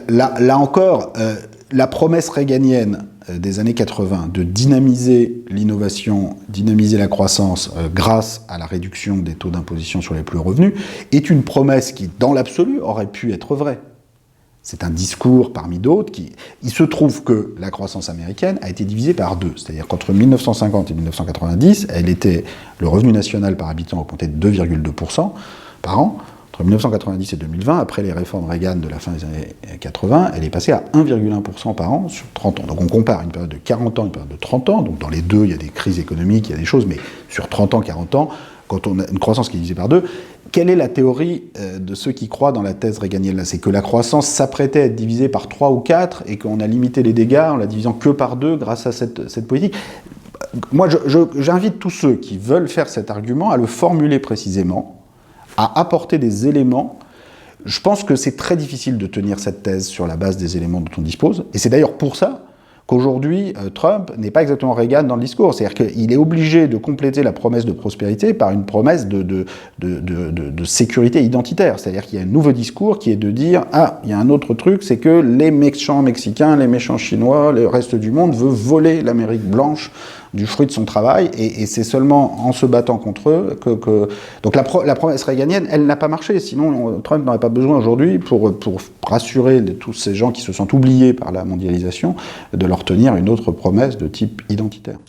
Là encore, la promesse réganienne des années 80 de dynamiser l'innovation, dynamiser la croissance grâce à la réduction des taux d'imposition sur les plus hauts revenus, est une promesse qui, dans l'absolu, aurait pu être vraie. C'est un discours parmi d'autres qui... Il se trouve que la croissance américaine a été divisée par deux. C'est-à-dire qu'entre 1950 et 1990, le revenu national par habitant augmentait de 2,2% par an. Entre 1990 et 2020, après les réformes Reagan de la fin des années 80, elle est passée à 1,1% par an sur 30 ans. Donc on compare une période de 40 ans, une période de 30 ans. Donc dans les deux, il y a des crises économiques, il y a des choses, mais sur 30 ans, 40 ans, quand on a une croissance qui est divisée par deux, quelle est la théorie de ceux qui croient dans la thèse réganienne-là? C'est que la croissance s'apprêtait à être divisée par 3 ou 4 et qu'on a limité les dégâts en la divisant que par 2 grâce à cette politique. Moi, j'invite tous ceux qui veulent faire cet argument à le formuler précisément, à apporter des éléments. Je pense que c'est très difficile de tenir cette thèse sur la base des éléments dont on dispose. Et c'est d'ailleurs pour ça qu'aujourd'hui, Trump n'est pas exactement Reagan dans le discours. C'est-à-dire qu'il est obligé de compléter la promesse de prospérité par une promesse de sécurité identitaire. C'est-à-dire qu'il y a un nouveau discours qui est de dire « Ah, il y a un autre truc, c'est que les méchants Mexicains, les méchants Chinois, le reste du monde veut voler l'Amérique blanche du fruit de son travail, et c'est seulement en se battant contre eux que... Donc la promesse réganienne, elle n'a pas marché, sinon Trump n'aurait pas besoin aujourd'hui, pour rassurer tous ces gens qui se sentent oubliés par la mondialisation, de leur tenir une autre promesse de type identitaire.